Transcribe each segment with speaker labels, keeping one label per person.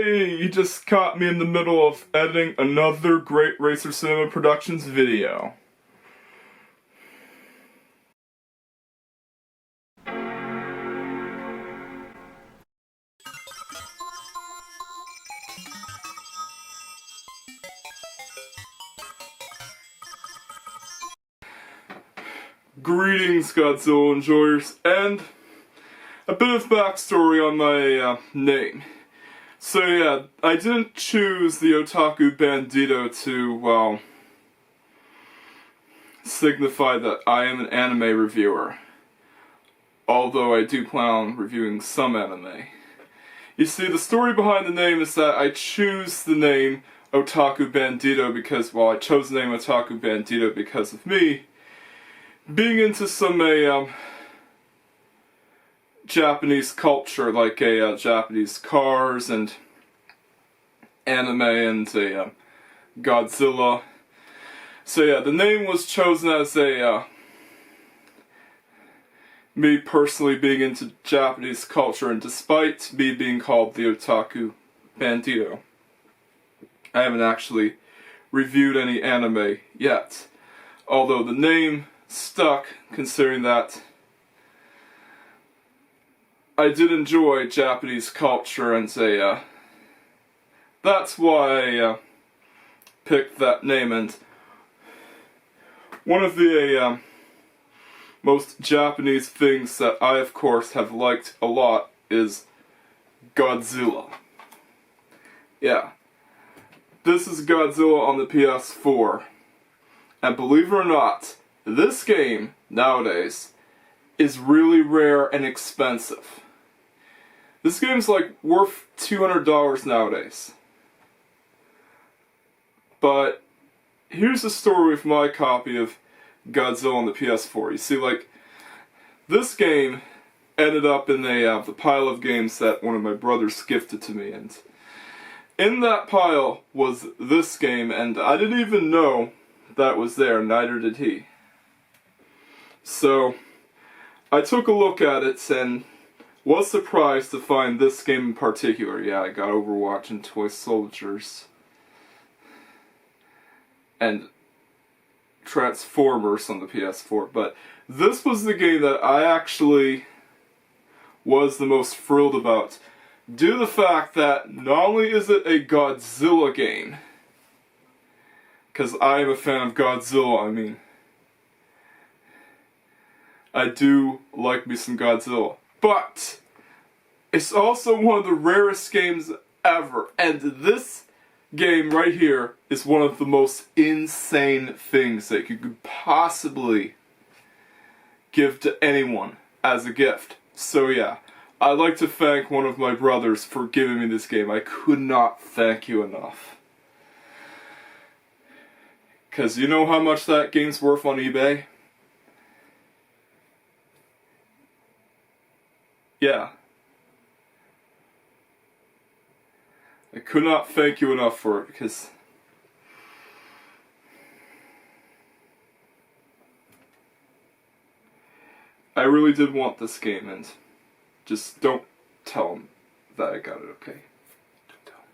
Speaker 1: Hey, you just caught me in the middle of editing another Great Racer Cinema Productions video. Greetings, Godzilla Enjoyers, and a bit of backstory on my name. So yeah, I didn't choose the Otaku Bandito to, well, signify that I am an anime reviewer. Although I do plan on reviewing some anime. You see, the story behind the name is that I choose the name Otaku Bandito because, well, I chose the name Otaku Bandito because of me being into some Japanese culture, like Japanese cars and anime and Godzilla. So yeah, the name was chosen as me personally being into Japanese culture, and despite me being called the Otaku Bandito, I haven't actually reviewed any anime yet. Although the name stuck, considering that I did enjoy Japanese culture, and that's why I picked that name. And one of the most Japanese things that I, of course, have liked a lot is Godzilla. Yeah. This is Godzilla on the PS4. And believe it or not, this game, nowadays, is really rare and expensive. This game's like worth $200 nowadays. But here's the story with my copy of Godzilla on the PS4. You see, like, this game ended up in the pile of games that one of my brothers gifted to me, and in that pile was this game, and I didn't even know that was there, neither did he. So I took a look at it and was surprised to find this game in particular. Yeah, I got Overwatch and Toy Soldiers and Transformers on the PS4, but this was the game that I actually was the most thrilled about, due to the fact that not only is it a Godzilla game, because I am a fan of Godzilla, I mean, I do like me some Godzilla, but it's also one of the rarest games ever, and this game right here is one of the most insane things that you could possibly give to anyone as a gift. So yeah, I'd like to thank one of my brothers for giving me this game. I could not thank you enough. Because you know how much that game's worth on eBay? Yeah. I could not thank you enough for it, because I really did want this game, and just don't tell him that I got it, okay? Don't tell him.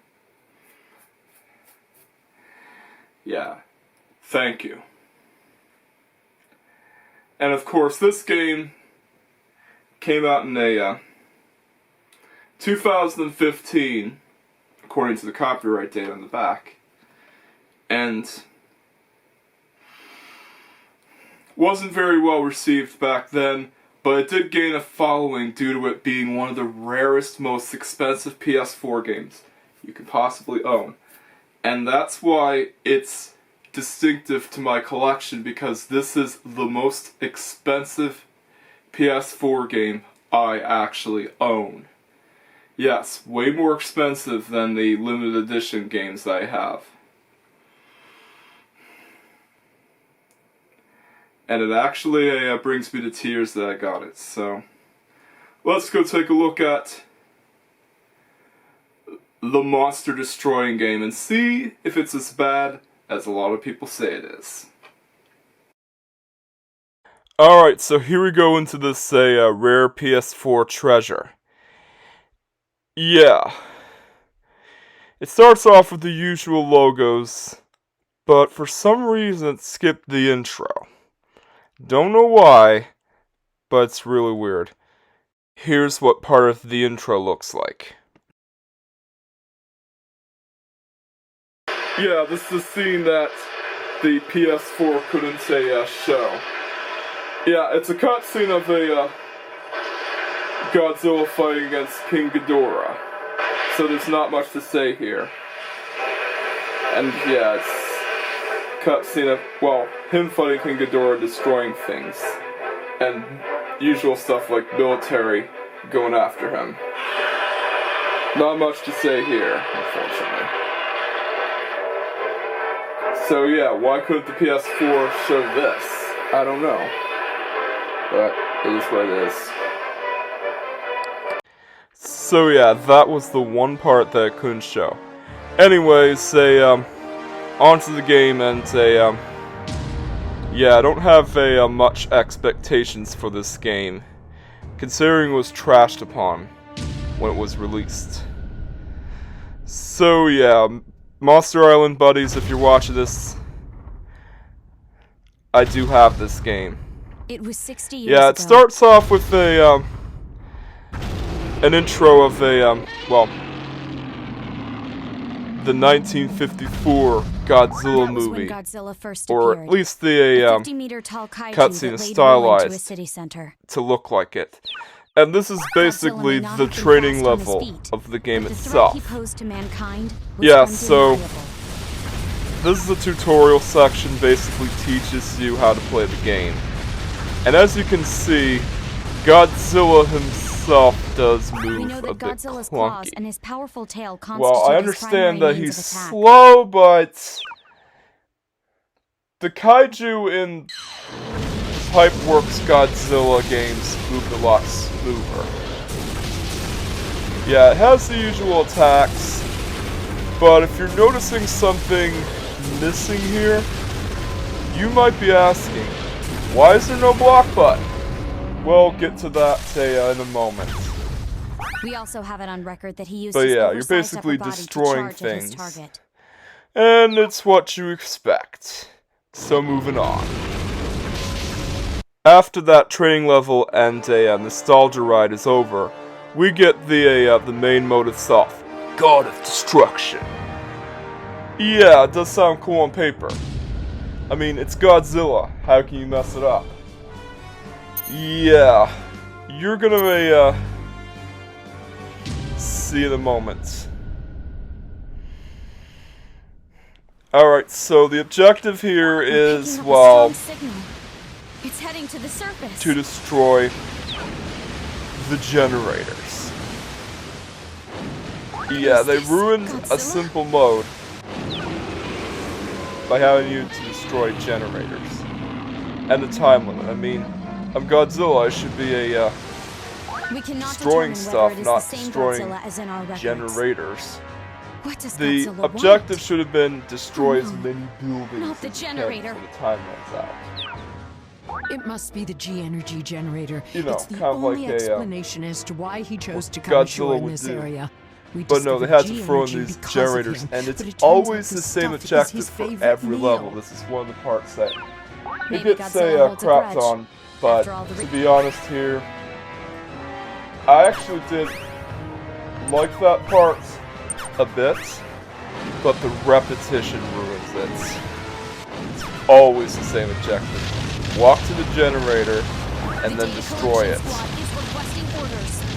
Speaker 1: Yeah. Thank you. And of course, this game came out in 2015, according to the copyright date on the back, and wasn't very well received back then, but it did gain a following due to it being one of the rarest, most expensive PS4 games you could possibly own. And that's why it's distinctive to my collection, because this is the most expensive PS4 game I actually own. Yes, way more expensive than the limited edition games I have. And it actually brings me to tears that I got it. So let's go take a look at the monster destroying game and see if it's as bad as a lot of people say it is. Alright, so here we go into this rare PS4 treasure. Yeah. It starts off with the usual logos, but for some reason it skipped the intro. Don't know why, but it's really weird. Here's what part of the intro looks like. Yeah, this is a scene that the PS4 couldn't show. Yeah, it's a cutscene of a Godzilla fighting against King Ghidorah. So there's not much to say here. And yeah, it's a cutscene of, well, him fighting King Ghidorah, destroying things. And usual stuff like military going after him. Not much to say here, unfortunately. So yeah, why couldn't the PS4 show this? I don't know. But it is what it is. So yeah, that was the one part that I couldn't show. Anyways, onto the game, and yeah, I don't have much expectations for this game, considering it was trashed upon when it was released. So yeah, Monster Island buddies, if you're watching this, I do have this game.
Speaker 2: It was 60 years
Speaker 1: ago. It starts off with an intro of the 1954 Godzilla movie,
Speaker 2: Godzilla first
Speaker 1: or
Speaker 2: appeared.
Speaker 1: at least the cutscene is stylized to look like it. And this is basically the training level of the game itself. Yeah, so this is the tutorial section, basically teaches you how to play the game. And as you can see, Godzilla himself does move a bit clunky.
Speaker 2: And his powerful tail
Speaker 1: well, I understand that he's slow, but the kaiju in Pipeworks Godzilla Games moved a lot smoother. Yeah, it has the usual attacks, but if you're noticing something missing here, you might be asking, why is there no block button? We'll get to that in a moment.
Speaker 2: We also have it on record that he used
Speaker 1: but yeah, you're basically destroying things. And it's what you expect. So moving on. After that training level and a nostalgia ride is over, we get the main mode itself, God of Destruction. Yeah, it does sound cool on paper. I mean, it's Godzilla. How can you mess it up? Yeah, you're gonna see in a moment. Alright, so the objective here is, well,
Speaker 2: it's heading to the surface.
Speaker 1: To destroy the generators. Yeah, they ruined a simple mode by having you to destroy generators. And the time limit. I mean, I'm Godzilla, I should be destroying stuff, not destroying generators. The objective should have been destroy as many buildings as you can before the time runs out.
Speaker 3: It must be the G-energy generator.
Speaker 1: You know,
Speaker 3: it's the
Speaker 1: kind of
Speaker 3: only
Speaker 1: like
Speaker 3: explanation as to why he chose to come ashore in this area.
Speaker 1: But no, they had to throw in these generators, and it's always the same objective for every level. This is one of the parts that it gets crapped on, but to be honest here, I actually did like that part a bit, but the repetition ruins it. It's always the same objective. Walk to the generator, and then destroy it.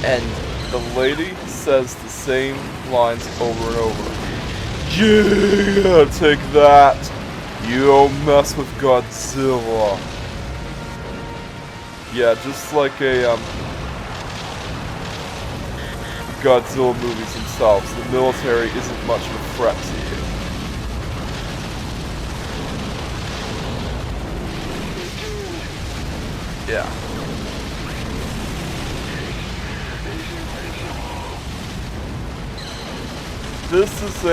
Speaker 1: And the lady says the same lines over and over. Yeah, take that! You don't mess with Godzilla. Yeah, just like Godzilla movies themselves, the military isn't much of a threat to you. Yeah. This is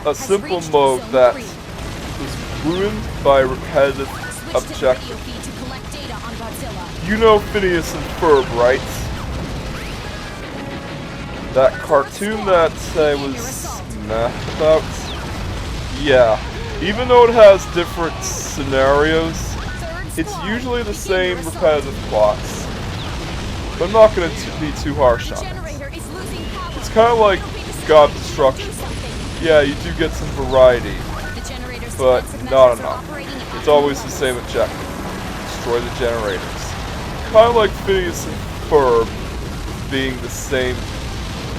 Speaker 1: a simple mode that was ruined by repetitive objectives. You know Phineas and Ferb, right?
Speaker 4: That cartoon that I was mad about, yeah, even though it has different scenarios, it's usually the same repetitive plots. But I'm not going to be too harsh on it. It's kind of like God Destruction. Yeah, you do get some variety, but not enough. It's always the same objective. Destroy the generators. Kind of like Phineas and Ferb being the same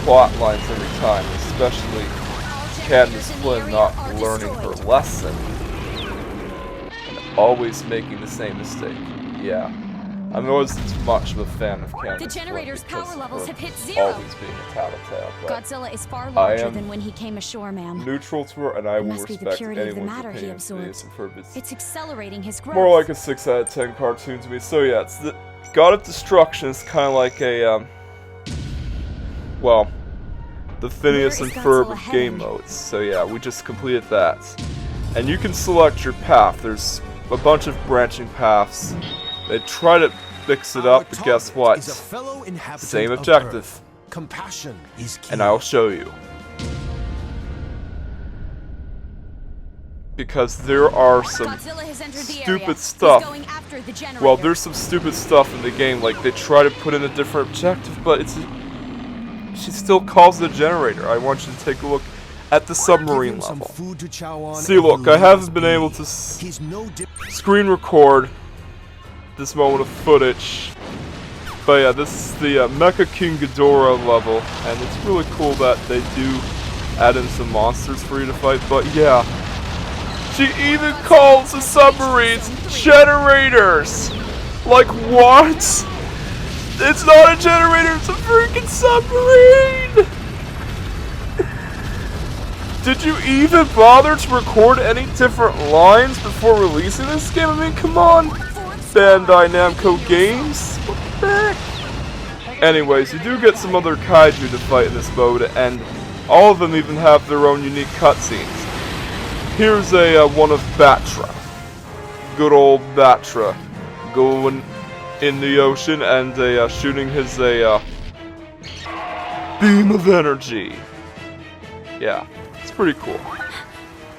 Speaker 4: plot lines every time, especially Candace Flynn not learning her lesson and always making the same mistake. Yeah. I wasn't too much of a fan of Candace.
Speaker 2: The generator's
Speaker 4: Flynn
Speaker 2: power levels have hit
Speaker 4: of
Speaker 2: 0.
Speaker 4: always being a tattletale, but
Speaker 2: Godzilla is far larger than when he came ashore, ma'am.
Speaker 4: neutral to her, and I
Speaker 2: It
Speaker 4: will
Speaker 2: must be the
Speaker 4: respect
Speaker 2: purity of the
Speaker 4: anyone's
Speaker 2: matter he
Speaker 4: opinion.
Speaker 2: absorbs. It's accelerating his growth.
Speaker 4: More like a 6 out of 10 cartoon to me. So yeah, it's the God of Destruction is kind of like a well, the Phineas and Ferb of game modes. So yeah, we just completed that, and you can select your path. There's a bunch of branching paths. They try to mix it up, but guess what? Same objective.
Speaker 5: Compassion is key.
Speaker 4: And I'll show you. Because there are some stupid stuff. Well, there's some stupid stuff in the game, like they try to put in a different objective, but she still calls it a generator. I want you to take a look at the submarine level. See, look, I haven't been able to screen record this moment of footage, but yeah, this is the Mecha King Ghidorah level, and it's really cool that they do add in some monsters for you to fight. But yeah, she even calls the submarines generators. Like what? It's not a generator, it's a freaking submarine! Did you even bother to record any different lines before releasing this game? I mean, come on, Bandai Namco Games? What the heck? Anyways, you do get some other kaiju to fight in this mode, and all of them even have their own unique cutscenes. Here's a one of Batra. Good old Batra. Going in the ocean and shooting his beam of energy. Yeah, it's pretty cool.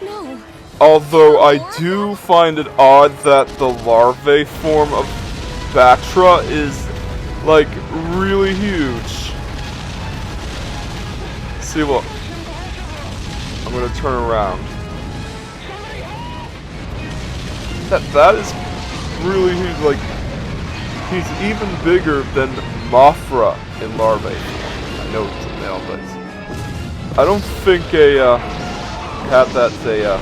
Speaker 2: No.
Speaker 4: Although I do find it odd that the larvae form of Batra is like really huge. See, look. I'm gonna turn around. That is really huge. Like, he's even bigger than Mothra in larvae. I know it's a male, but I don't think a cat that's a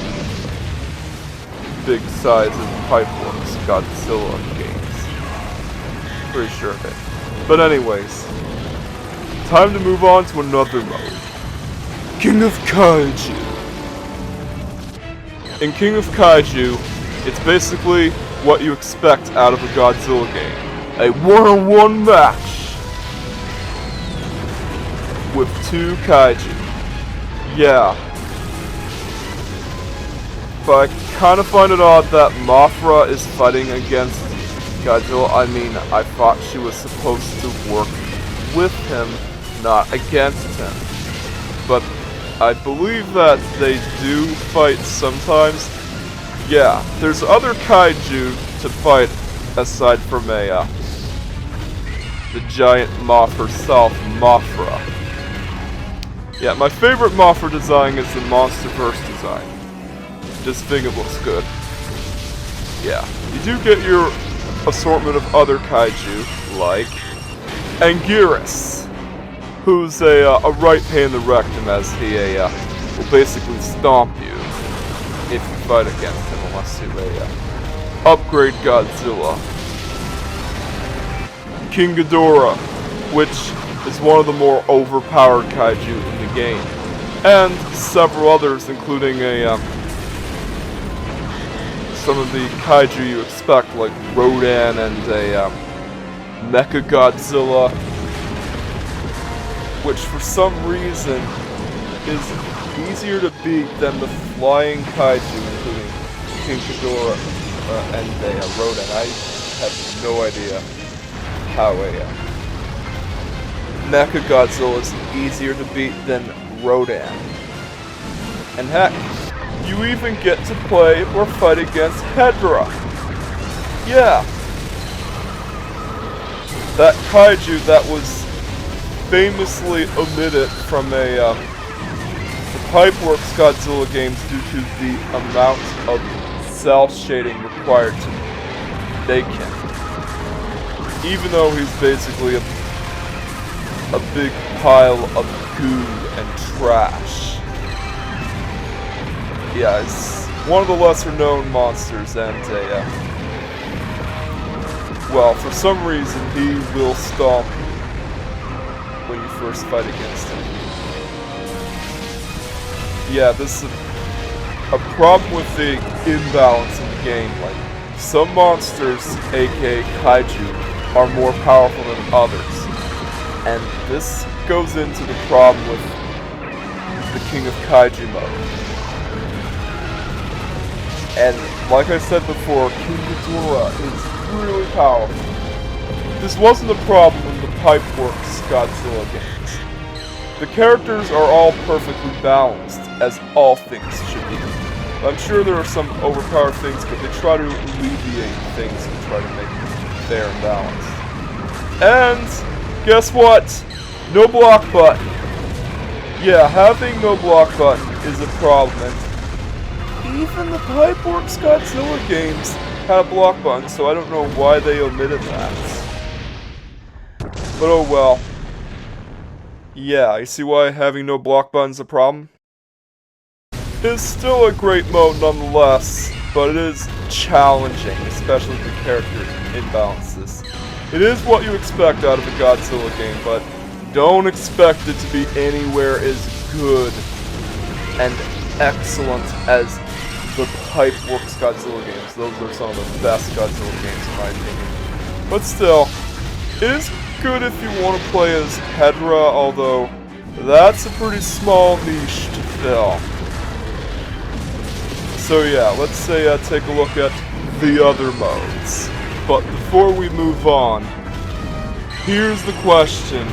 Speaker 4: big size in Pipeworks Godzilla Games. Pretty sure of it. But anyways, time to move on to another mode. King of Kaiju. In King of Kaiju, it's basically what you expect out of a Godzilla game. A one-on-one match with 2 kaiju. Yeah. But I kind of find it odd that Mothra is fighting against Godzilla. I mean, I thought she was supposed to work with him, not against him. But I believe that they do fight sometimes. Yeah, there's other kaiju to fight aside from the giant moth herself, Mothra. Yeah, my favorite Mothra design is the Monsterverse design. Just think it looks good. Yeah, you do get your assortment of other kaiju, like Anguirus, who's a right pain in the rectum, as he will basically stomp you if you fight against him, unless you upgrade Godzilla. King Ghidorah, which is one of the more overpowered kaiju in the game, and several others, including some of the kaiju you expect, like Rodan and Mecha Godzilla, which for some reason is easier to beat than the flying kaiju, including King Ghidorah and Rodan. I have no idea how Mechagodzilla is easier to beat than Rodan. And heck, you even get to play or fight against Hedra. Yeah. That kaiju that was famously omitted from the Pipeworks Godzilla games due to the amount of cell shading required to make him. Even though he's basically a big pile of goo and trash. Yeah, it's one of the lesser known monsters, and well, for some reason he will stomp when you first fight against him. Yeah, this is a problem with the imbalance in the game. Like, some monsters, aka kaiju, are more powerful than others. And this goes into the problem with the King of Kaiju mode. And like I said before, King Ghidorah is really powerful. This wasn't a problem in the Pipeworks Godzilla games. The characters are all perfectly balanced, as all things should be. I'm sure there are some overpowered things, but they try to alleviate things and try to make them fair and balanced. And guess what? No block button. Yeah, having no block button is a problem. And even the Pipeworks Godzilla games had a block button, so I don't know why they omitted that. But oh well. Yeah, you see why having no block button's a problem? It's still a great mode nonetheless, but it is challenging, especially with the character imbalances. It is what you expect out of a Godzilla game, but don't expect it to be anywhere as good and excellent as the Pipeworks Godzilla games. Those are some of the best Godzilla games in my opinion. But still, it is good if you want to play as Hedra, although that's a pretty small niche to fill. So yeah, let's say take a look at the other modes. But before we move on, here's the question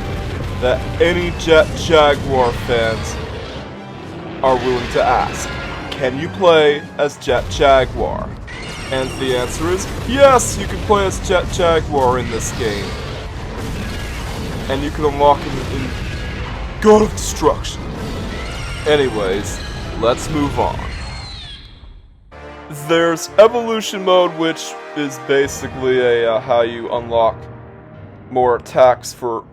Speaker 4: that any Jet Jaguar fans are willing to ask. Can you play as Jet Jaguar? And the answer is yes, you can play as Jet Jaguar in this game. And you can unlock him in God of Destruction. Anyways, let's move on. There's Evolution Mode, which is basically a how you unlock more attacks for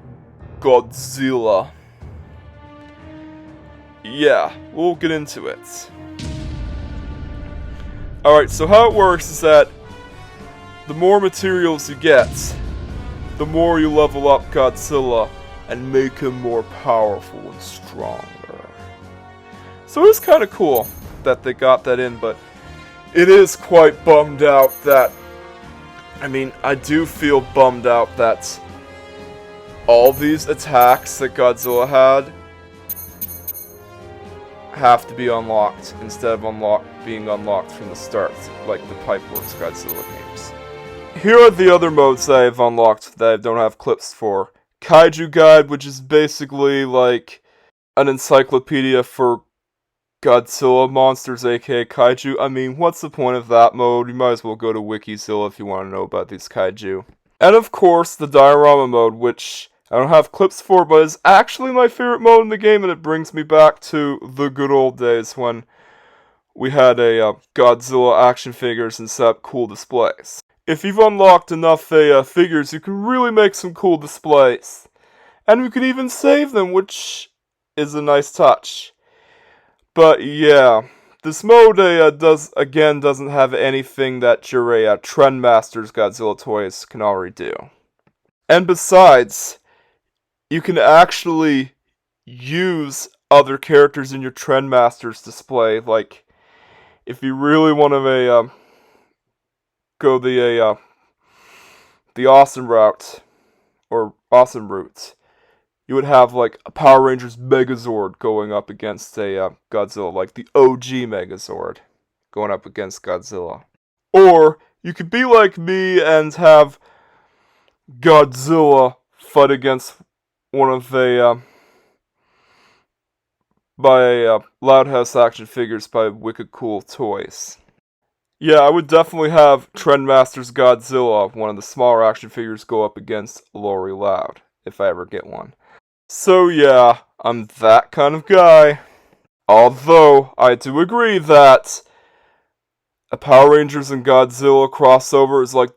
Speaker 4: Godzilla. Yeah, we'll get into it. Alright, so how it works is that the more materials you get, the more you level up Godzilla and make him more powerful and stronger. So it's kind of cool that they got that in, but it is quite bummed out that, I do feel bummed out that all these attacks that Godzilla had have to be unlocked instead of being unlocked from the start, like the Pipeworks Godzilla games. Here are the other modes that I've unlocked that I don't have clips for. Kaiju Guide, which is basically like an encyclopedia for Godzilla monsters, aka kaiju. What's the point of that mode? You might as well go to Wikizilla if you want to know about these kaiju. And of course, the diorama mode, which I don't have clips for, but is actually my favorite mode in the game, and it brings me back to the good old days when we had a Godzilla action figures and set up cool displays. If you've unlocked enough figures, you can really make some cool displays. And you can even save them, which is a nice touch. But yeah, this mode doesn't have anything that your Trendmaster's Godzilla toys can already do. And besides, you can actually use other characters in your Trendmaster's display. Like, if you really want to go the awesome route, or awesome route, you would have like a Power Rangers Megazord going up against a Godzilla, like the OG Megazord going up against Godzilla. Or you could be like me and have Godzilla fight against one of the Loudhouse action figures by Wicked Cool Toys. Yeah, I would definitely have Trendmaster's Godzilla, one of the smaller action figures, go up against Lori Loud, if I ever get one. So yeah, I'm that kind of guy. Although, I do agree that a Power Rangers and Godzilla crossover is like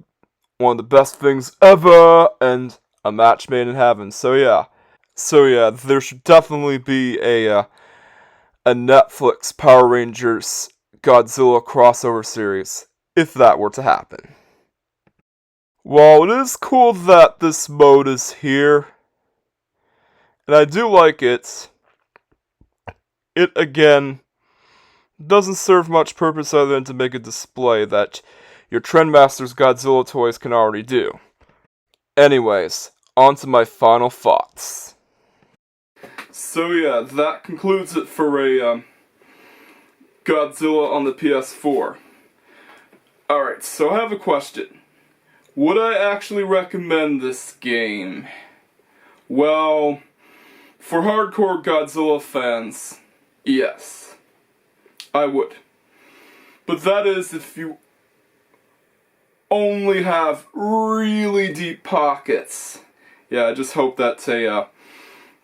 Speaker 4: one of the best things ever, and a match made in heaven. So yeah, there should definitely be a Netflix Power Rangers Godzilla crossover series, if that were to happen. While it is cool that this mode is here, and I do like it, it again doesn't serve much purpose other than to make a display that your Trendmaster's Godzilla toys can already do. Anyways, on to my final thoughts.
Speaker 1: So yeah, that concludes it for a Godzilla on the PS4. Alright, so I have a question. Would I actually recommend this game? Well, for hardcore Godzilla fans, yes, I would. But that is if you only have really deep pockets. Yeah, I just hope that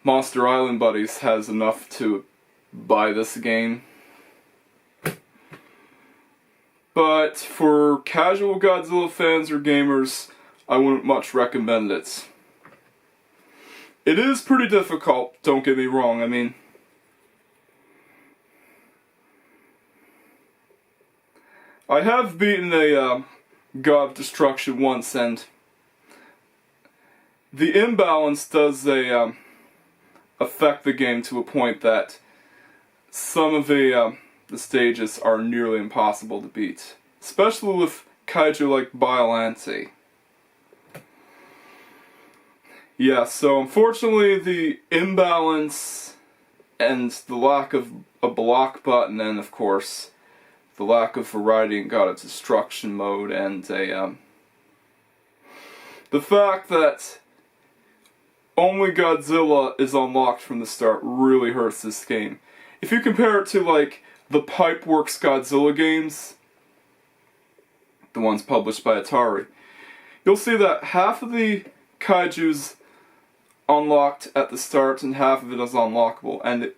Speaker 1: Monster Island Buddies has enough to buy this game. But for casual Godzilla fans or gamers, I wouldn't much recommend it. It is pretty difficult, don't get me wrong, I mean, I have beaten a God of Destruction once, and the imbalance does affect the game to a point that some of the stages are nearly impossible to beat, especially with kaiju like Biollante. Yeah, so unfortunately the imbalance and the lack of a block button, and of course the lack of variety in God of Destruction mode, and the fact that only Godzilla is unlocked from the start really hurts this game. If you compare it to like the Pipeworks Godzilla Games, the ones published by Atari, you'll see that half of the kaiju's unlocked at the start and half of it is unlockable, and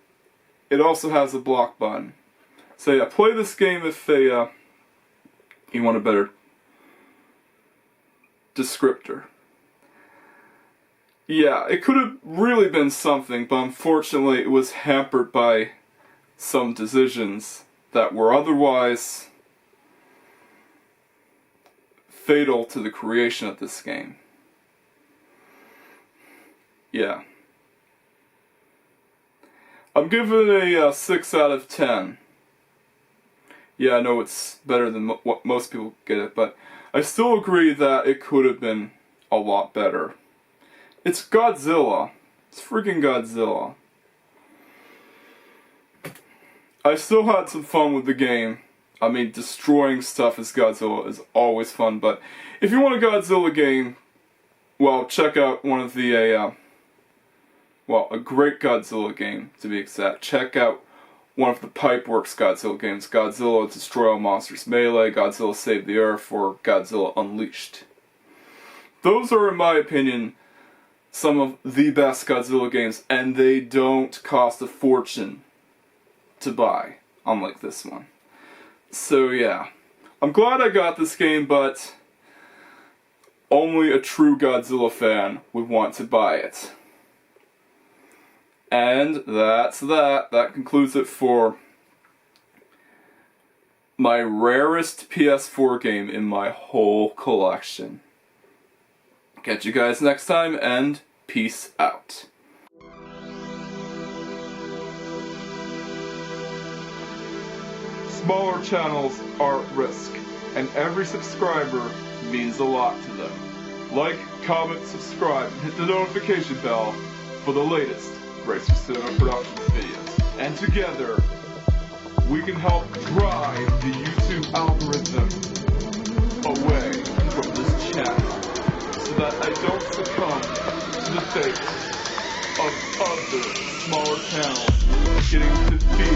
Speaker 1: it also has a block button. So yeah, play this game if you want a better descriptor. Yeah, it could have really been something, but unfortunately it was hampered by some decisions that were otherwise fatal to the creation of this game. Yeah. I'm giving it a 6 out of 10. Yeah, I know it's better than what most people get it, but I still agree that it could have been a lot better. It's Godzilla. It's freaking Godzilla. I still had some fun with the game. I mean, destroying stuff as Godzilla is always fun, but if you want a Godzilla game, well, check out one of the, a great Godzilla game, to be exact. Check out one of the Pipeworks Godzilla games, Godzilla Destroy All Monsters Melee, Godzilla Save the Earth, or Godzilla Unleashed. Those are, in my opinion, some of the best Godzilla games, and they don't cost a fortune to buy, unlike this one. So yeah, I'm glad I got this game, but only a true Godzilla fan would want to buy it. And that's that. That concludes it for my rarest PS4 game in my whole collection. Catch you guys next time, and peace out. Smaller channels are at risk, and every subscriber means a lot to them. Like, comment, subscribe, and hit the notification bell for the latest Racer Cinema Productions videos. And together, we can help drive the YouTube algorithm away from this channel, so that I don't succumb to the fate of other smaller towns getting defeated